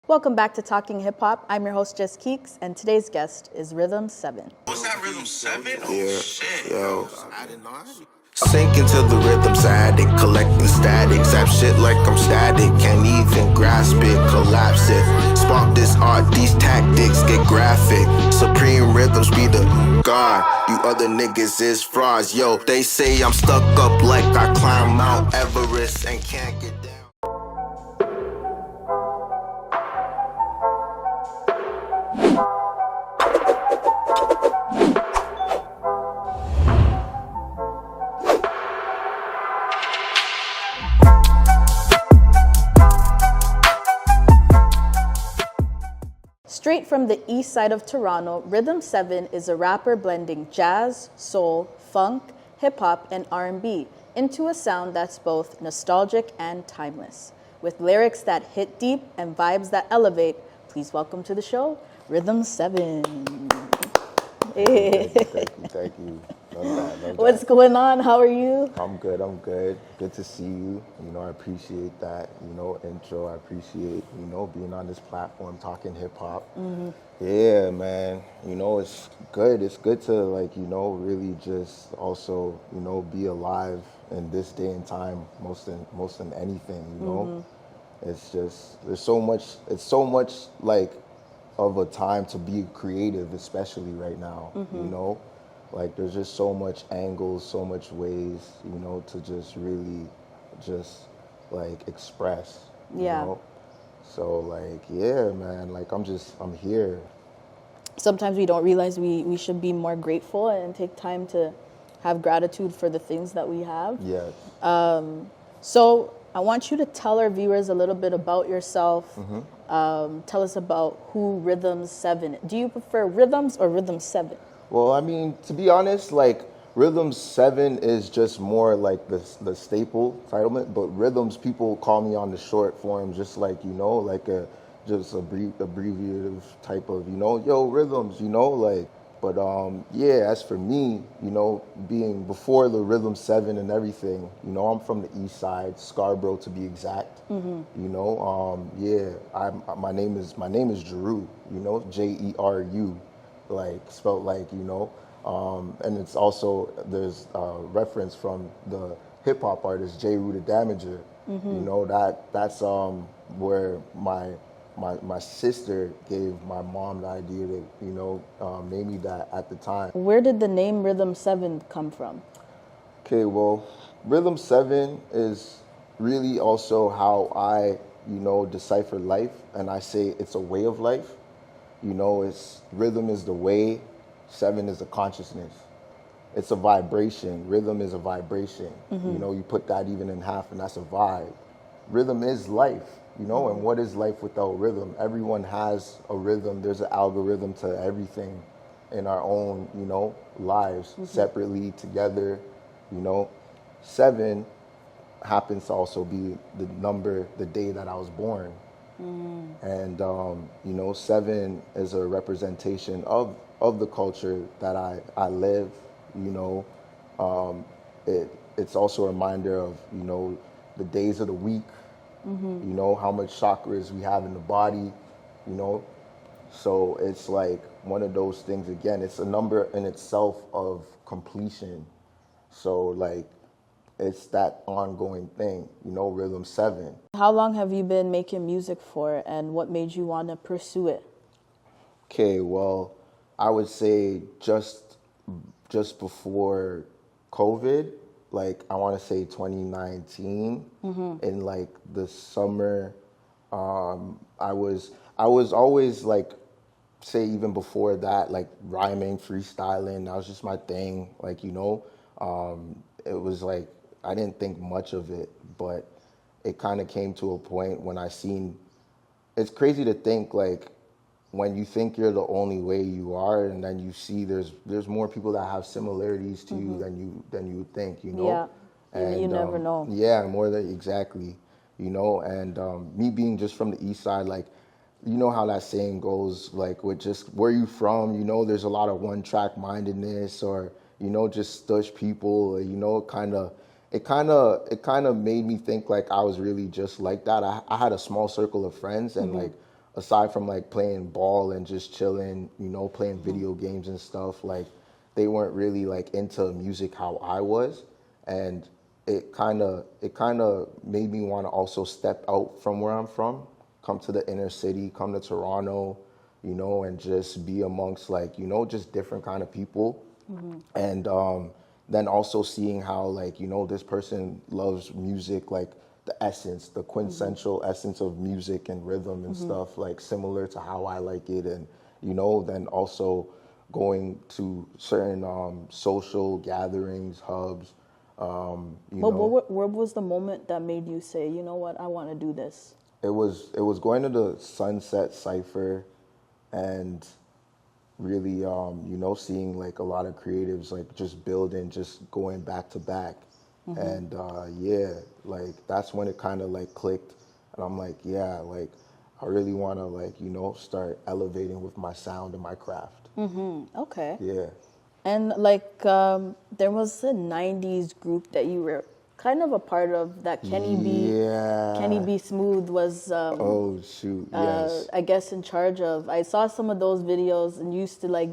Welcome back to Talking Hip Hop. I'm your host, JustKeekz, and today's guest is Rhythmz7. What's that, Rhythmz7? Oh, Yeah, shit. yo. I didn't know. Sink into the rhythm's addict, collecting static, zap shit like I'm static, can't even grasp it, collapse it, spark this art, these tactics get graphic, supreme rhythms be the god, you other niggas is frauds, yo, they say I'm stuck up like I climb Mount Everest and can't get down. Straight from the east side of Toronto, Rhythmz7 is a rapper blending jazz, soul, funk, hip-hop, and R&B into a sound that's both nostalgic and timeless. With lyrics that hit deep and vibes that elevate, please welcome to the show, Rhythmz7. Thank you. Love that. What's going on? How are you? I'm good. Good to see you. I appreciate that, intro. I appreciate, being on this platform, talking hip hop. Mm-hmm. Yeah, man. It's good. It's good to, really just also, be alive in this day and time, most than anything, Mm-hmm. It's just, it's so much like of a time to be creative, especially right now, Mm-hmm. Like there's just so much angles, so much ways, to just really just like express, Yeah. So like, yeah, man, like I'm here. Sometimes we don't realize we should be more grateful and take time to have gratitude for the things that we have. Yes. So I want you to tell our viewers a little bit about yourself. Mm-hmm. Tell us about who Rhythmz7 is. Do you prefer Rhythms or Rhythmz7? Well, I mean, to be honest, like Rhythmz7 is just more like the staple titlement, but Rhythms, people call me on the short form, just like, like just abbreviative type of, yo, Rhythms, like, but yeah, as for me, being before the Rhythmz7 and everything, I'm from the east side, Scarborough to be exact. Mm-hmm. Yeah, my name is Jeru, Jeru. Like spelled like, and it's also, there's a reference from the hip hop artist Jeru the Damager. Mm-hmm. That's where my sister gave my mom the idea to name me that at the time. Where did the name Rhythmz7 come from? Okay, well, Rhythmz7 is really also how I decipher life, and I say it's a way of life. It's rhythm is the way, 7 is the consciousness. It's a vibration. Rhythm is a vibration. Mm-hmm. You put that even in half and that's a vibe. Rhythm is life, and what is life without rhythm? Everyone has a rhythm. There's an algorithm to everything in our own, lives, mm-hmm. separately, together, 7 happens to also be the number, the day that I was born. And 7 is a representation of the culture that I live. It's also a reminder of the days of the week. Mm-hmm. How much chakras we have in the body. So it's like one of those things. Again, it's a number in itself of completion. So like, it's that ongoing thing, Rhythmz7. How long have you been making music for, and what made you want to pursue it? Okay, well, I would say just before COVID, like I want to say 2019, mm-hmm. in like the summer, I was always like, say even before that, like rhyming, freestyling, that was just my thing. Like, it was like, I didn't think much of it, but it kind of came to a point when I seen, it's crazy to think like when you think you're the only way you are, and then you see there's more people that have similarities to mm-hmm. you than you would think, Yeah, and you never know. Yeah, more than exactly, and me being just from the east side, like, how that saying goes, like with just where you from, there's a lot of one-track mindedness, or just stush people, it kind of made me think like I was really just like that. I had a small circle of friends, and mm-hmm. like aside from like playing ball and just chilling, you know, playing video games and stuff, like they weren't really like into music how I was, and it kind of made me want to also step out from where I'm from, come to the inner city, come to Toronto, you know, and just be amongst like, you know, just different kind of people. And then also seeing how like, you know, this person loves music, like the essence, the quintessential essence of music and rhythm and stuff, like similar to how I like it. And, you know, then also going to certain social gatherings, hubs. What was the moment that made you say, you know what, I want to do this? It was going to the Sunset Cypher and really, you know, seeing like a lot of creatives like just building, just going back to back. And yeah, like that's when it kind of like clicked. And I'm like, yeah, like I really want to like, you know, start elevating with my sound and my craft. Okay. Yeah. And like there was a 90s group that you were kind of a part of, that Kenny B Smooth was Oh shoot, yes. I guess in charge of. I saw some of those videos and used to like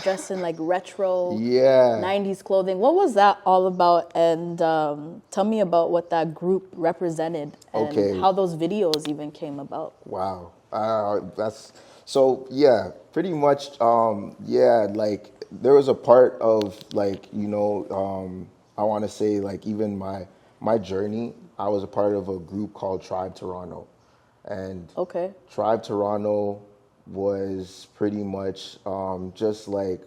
dress in like retro 90s clothing. What was that all about? And tell me about what that group represented and how those videos even came about. Wow. That's so, yeah, pretty much, yeah, like there was a part of like, you know, I want to say like even my journey, I was a part of a group called Tribe Toronto. And Tribe Toronto was pretty much just like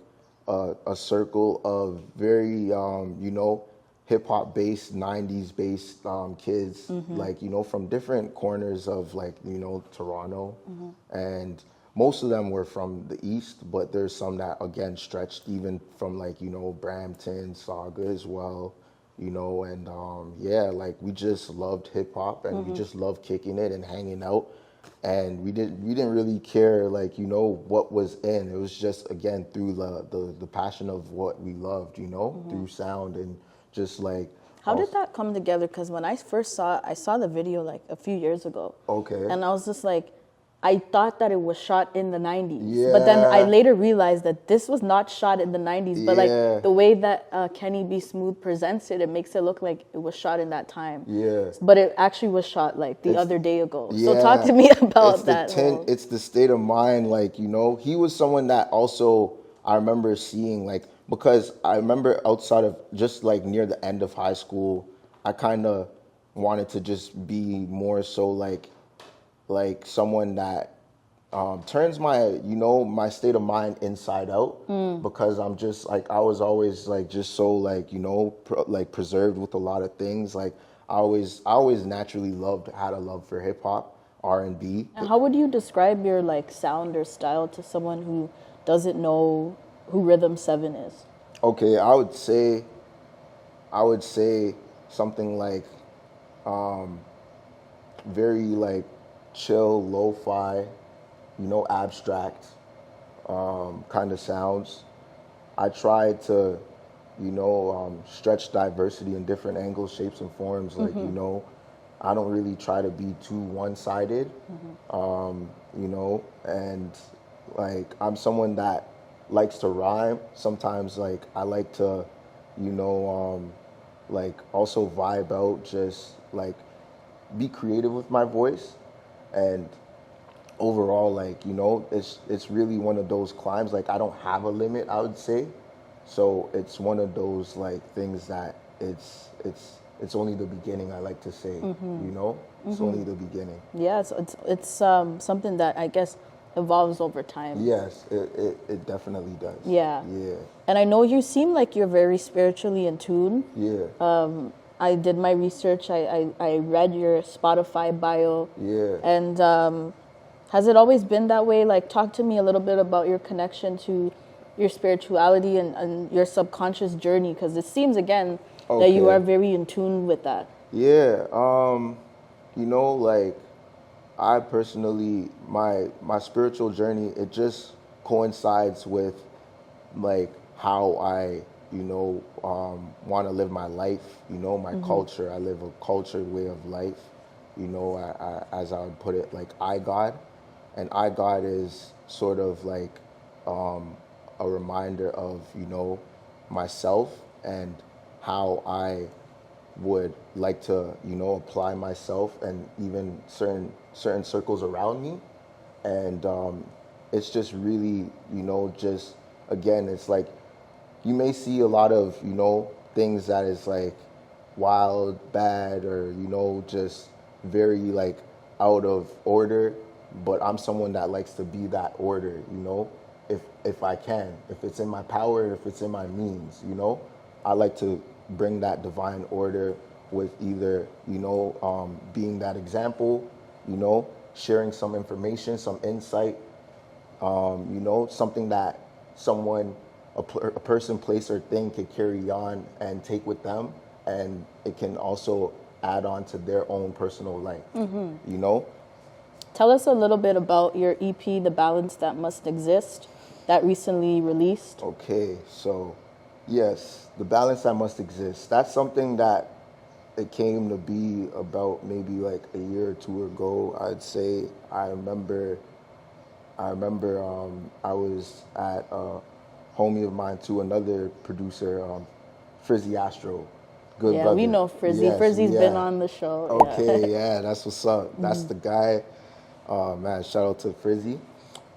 a circle of very, you know, hip hop based, 90s based kids, like, you know, from different corners of like, you know, Toronto. And most of them were from the East, but there's some that again stretched even from like, you know, Brampton, Saga as well, you know, and yeah, like we just loved hip hop and we just loved kicking it and hanging out. And we didn't really care, like, you know, what was in. It was just, again, through the passion of what we loved, you know, through sound and just like. How did that come together? Because when I first saw it, I saw the video like a few years ago. And I was just like, I thought that it was shot in the 90s. But then I later realized that this was not shot in the 90s. But like the way that Kenny B Smooth presents it, it makes it look like it was shot in that time. But it actually was shot like the other day ago. So talk to me about that. It's the state of mind, like, you know, he was someone that also I remember seeing, like, because I remember outside of just like near the end of high school, I kind of wanted to just be more so like someone that turns my, you know, my state of mind inside out, because I'm just like, I was always like just so like, you know, like preserved with a lot of things. Like I always naturally had a love for hip hop, R&B. And how would you describe your like sound or style to someone who doesn't know who Rhythmz7 is? Okay, I would say something like very like chill, lo-fi, you know, abstract kind of sounds. I try to, you know, stretch diversity in different angles, shapes, and forms. Like, you know, I don't really try to be too one-sided, you know, and like I'm someone that likes to rhyme. Sometimes like I like to, you know, like also vibe out, just like be creative with my voice. And overall, like, you know, it's really one of those climbs. Like I don't have a limit, I would say. So it's one of those like things that it's only the beginning, I like to say, you know? It's only the beginning. Yeah, it's something that I guess evolves over time. Yes, it definitely does. Yeah. Yeah. And I know you seem like you're very spiritually in tune. Yeah. I did my research. I read your Spotify bio. Yeah. And has it always been that way? Like, talk to me a little bit about your connection to your spirituality and your subconscious journey, because it seems, again, that you are very in tune with that. Yeah. You know, like, I personally, my spiritual journey, it just coincides with, like, how I, you know, want to live my life, you know, my culture. I live a cultured way of life, you know, as I would put it, like, I God. and I God is sort of like a reminder of, you know, myself and how I would like to, you know, apply myself and even certain circles around me. And it's just really, you know, just again, it's like you may see a lot of, you know, things that is like wild, bad, or, you know, just very like out of order, but I'm someone that likes to be that order, you know, if I can, if it's in my power, if it's in my means, you know, I like to bring that divine order with either, you know, being that example, you know, sharing some information, some insight, you know, something that someone, a person, place, or thing could carry on and take with them, and it can also add on to their own personal life, you know? Tell us a little bit about your EP, The Balance That Must Exist, that recently released. Okay, so yes, The Balance That Must Exist. That's something that it came to be about maybe like a year or two ago, I'd say. I remember I was at a homie of mine too, another producer, Frizzy Astro. Good Yeah, brother. we know Frizzy. Yes, Frizzy's yeah. I on the show. Okay, yeah, that's what's up. That's the guy. Man, shout out to Frizzy.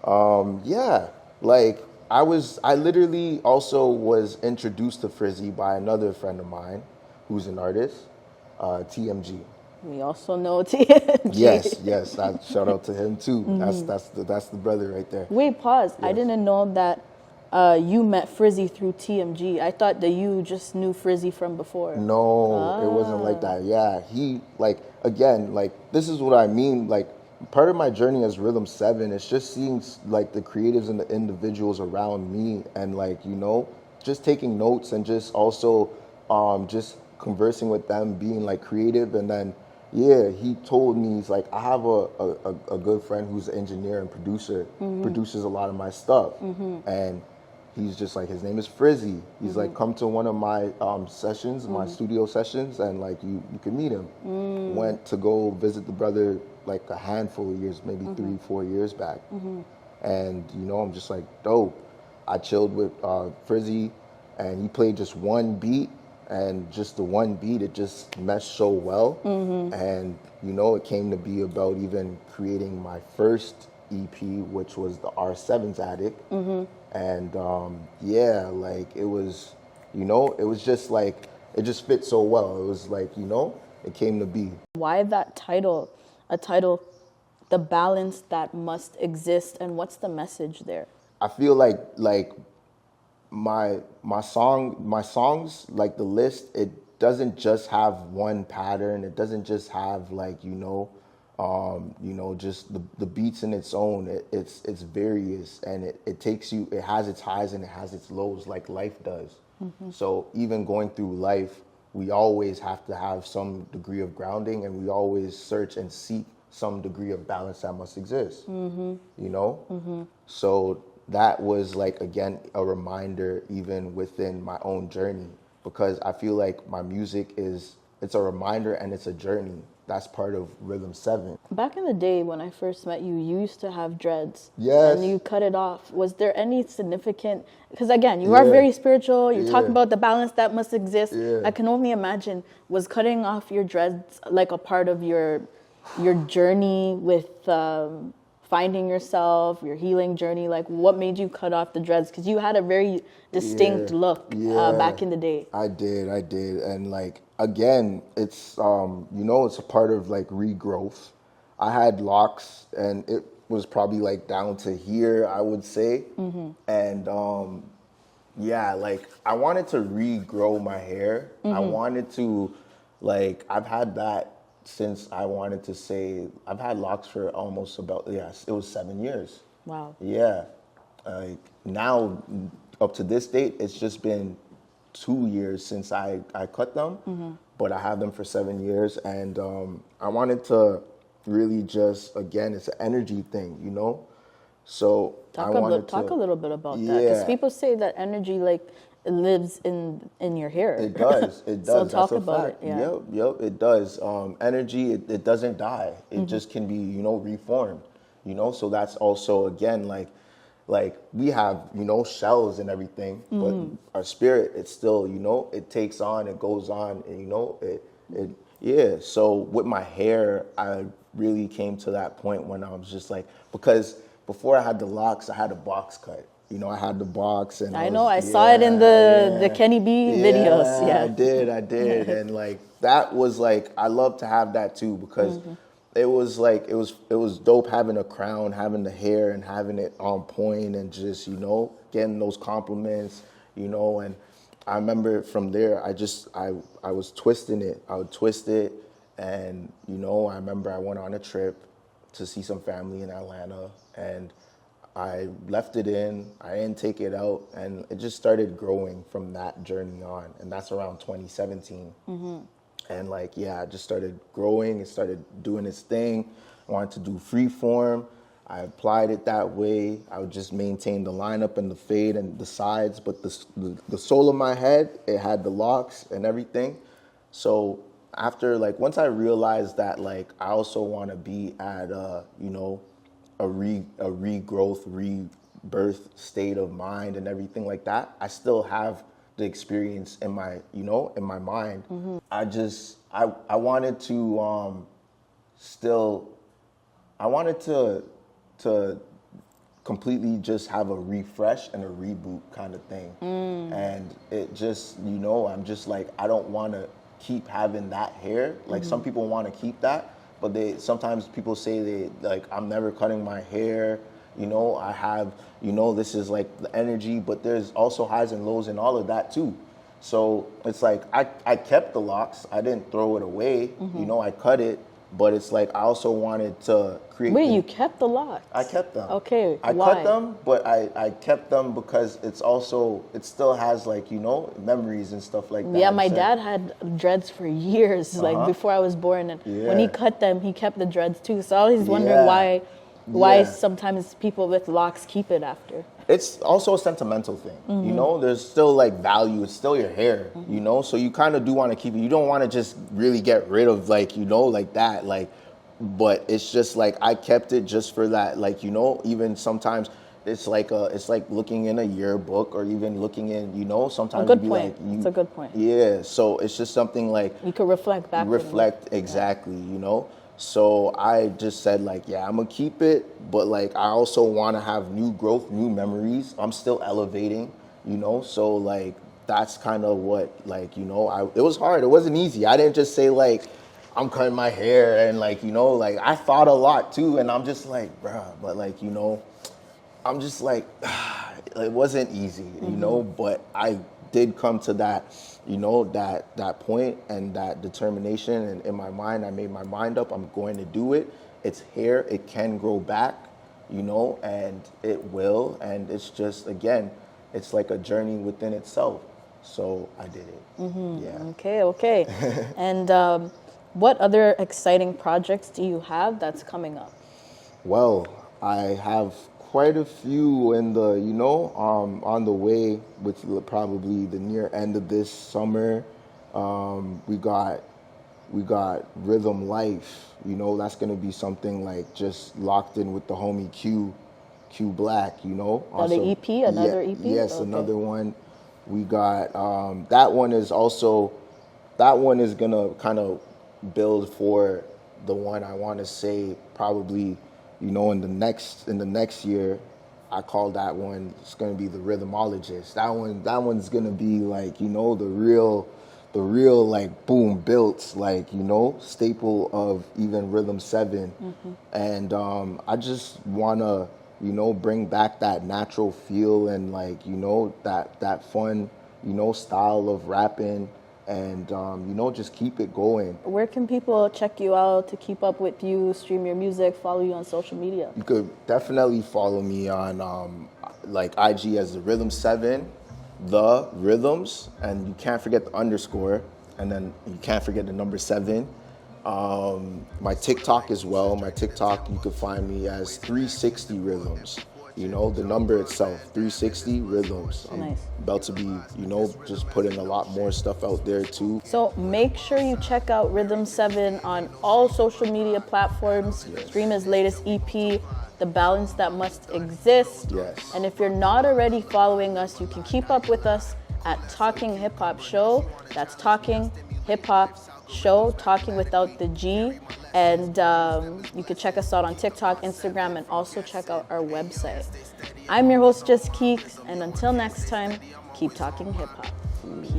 Yeah, like I literally also was introduced to Frizzy by another friend of mine who's an artist, TMG. We also know TNG. Yes, shout out to him too. That's the brother right there. Wait, pause. I Yes. didn't know that you met Frizzy through TMG. I thought that you just knew Frizzy from before. No, it wasn't like that. Yeah, he, like, again, like, this is what I mean. Like, part of my journey as Rhythmz7 is just seeing, like, the creatives and the individuals around me and, like, you know, just taking notes and just also just conversing with them, being, like, creative. And then, yeah, he told me, he's like, I have a good friend who's an engineer and producer, produces a lot of my stuff. And he's just like, his name is Frizzy. He's like, come to one of my sessions, my studio sessions, and like you can meet him. Went to go visit the brother like a handful of years, maybe 3-4 years back. And you know, I'm just like, dope. I chilled with Frizzy, and he played just one beat, and just the one beat, it just meshed so well. And you know, it came to be about even creating my first EP, which was the R7's Addict. And yeah, like it was, you know, it was just like, it just fit so well. It was like, you know, it came to be. Why that title? A title, The Balance That Must Exist, and what's the message there? I feel like my songs, like the list, it doesn't just have one pattern. It doesn't just have like, you know, just the beats in its own. It's various, and it takes you, it has its highs and it has its lows like life does. So even going through life, we always have to have some degree of grounding, and we always search and seek some degree of balance that must exist, you know? So that was like, again, a reminder even within my own journey, because I feel like my music it's a reminder and it's a journey. That's part of Rhythmz7. Back in the day when I first met you, you used to have dreads. Yes. And you cut it off. Was there any significant, because again, you are very spiritual, you talk about the balance that must exist. I can only imagine, was cutting off your dreads like a part of your journey with finding yourself, your healing journey? Like, what made you cut off the dreads? Because you had a very distinct look back in the day. I did. And like, again, it's, you know, it's a part of like regrowth. I had locks, and it was probably like down to here, I would say. And yeah, like I wanted to regrow my hair. I wanted to, like, I've had that since I wanted to say, I've had locks for almost about, it was 7 years. Wow. Yeah. Like now, up to this date, it's just been 2 years since I cut them, but I have them for 7 years. And I wanted to really just, again, it's an energy thing, you know? So Talk a little bit about that, because people say that energy, like, it lives in your hair. It does. It does. So That's talk a about fact. it. Yeah. Yep. It does. Energy, it doesn't die. It just can be, you know, reformed. you know. So that's also again like we have, you know, shells and everything, but our spirit, it's still, you know, it takes on, it goes on, and you know, it yeah. So with my hair, I really came to that point when I was just like, because before I had the locks, I had a box cut. You know, I had the box, and I saw it in the Kenny B videos. Yeah, I did, and like that was like, I love to have that too, because it was like it was dope having a crown, having the hair, and having it on point, and just, you know, getting those compliments, you know. And I remember from there, I was twisting it. I would twist it, and you know, I remember I went on a trip to see some family in Atlanta, and I left it in, I didn't take it out, and it just started growing from that journey on, and that's around 2017. And like, yeah, I just started growing, it started doing its thing. I wanted to do freeform. I applied it that way. I would just maintain the lineup and the fade and the sides, but the sole of my head, it had the locks and everything. So after, like, once I realized that, like, I also want to be at you know, a regrowth, rebirth state of mind and everything like that, I still have the experience in my, you know, in my mind. I wanted to I wanted to completely just have a refresh and a reboot kind of thing. And it just, you know, I'm just like, I don't want to keep having that hair. Like some people want to keep that, but sometimes people say they, like, I'm never cutting my hair, you know, I have, you know, this is like the energy, but there's also highs and lows and all of that too. So it's like, I kept the locks, I didn't throw it away, you know, I cut it, but it's like, I also wanted to create. Wait, you kept the locks? I kept them. Okay, I why? cut them, but I kept them because it's also, it still has, like, you know, memories and stuff like that. Yeah, my dad had dreads for years, like before I was born, and when he cut them, he kept the dreads too. So I always wondered why sometimes people with locks keep it after. It's also a sentimental thing, you know? There's still, like, value. It's still your hair, you know? So you kind of do want to keep it. You don't want to just really get rid of, like, you know, like that. Like, but it's just, like, I kept it just for that. Like, you know, even sometimes it's like looking in a yearbook, or even looking in, you know, sometimes a good you be point. like, It's a good point. Yeah, so it's just something like, you could reflect back. Exactly, you know? So I just said, like, yeah, I'm gonna keep it, but like, I also want to have new growth, new memories. I'm still elevating, you know? So like, that's kind of what, like, you know, it was hard. It wasn't easy. I didn't just say, like, I'm cutting my hair, and like, you know, like, I thought a lot too, and I'm just like, bruh, but like, you know, I'm just like, it wasn't easy, you know, but I did come to that, you know, that point and that determination, and in my mind, I made my mind up, I'm going to do it. It's hair, it can grow back, you know, and it will, and it's just, again, it's like a journey within itself. So I did it. Yeah. Okay. And what other exciting projects do you have that's coming up? Well, I have quite a few in the, you know, on the way, which probably the near end of this summer. We got Rhythm Life, you know, that's gonna be something like just locked in with the homie Q Black, you know. Another EP, another EP? Yes, Okay. another one. We got that one is gonna kind of build for the one I want to say probably, you know, in the next year. I call that one, it's gonna be the Rhythmologist. That one's gonna be like, you know, the real like boom built, like, you know, staple of even Rhythmz7. And I just wanna, you know, bring back that natural feel and, like, you know, that fun, you know, style of rapping, and you know, just keep it going. Where can people check you out to keep up with you, stream your music, follow you on social media? You could definitely follow me on like IG as the Rhythmz7, the Rhythms, and you can't forget the underscore, and then you can't forget the number 7. My TikTok as well. My TikTok, you can find me as 360 Rhythms. You know, the number itself, 360 Rhythms. I'm Nice. about to be, you know, just putting a lot more stuff out there too. So make sure you check out Rhythmz7 on all social media platforms. Yes. Stream his latest EP. the balance that must exist. Yes. And if you're not already following us, you can keep up with us at Talking Hip Hop Show. That's Talking Hip Hop Show, talking without the G. And you can check us out on TikTok, Instagram, and also check out our website. I'm your host, JustKeekz, and until next time, keep talking hip hop.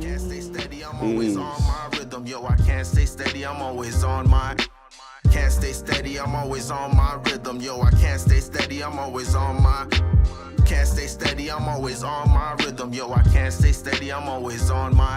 Can't stay steady, I'm always on my rhythm. Yo, I can't stay steady, I'm always on my. Can't stay steady, I'm always on my rhythm. Yo, I can't stay steady, I'm always on my. Can't stay steady, I'm always on my rhythm. Yo, I can't stay steady, I'm always on my.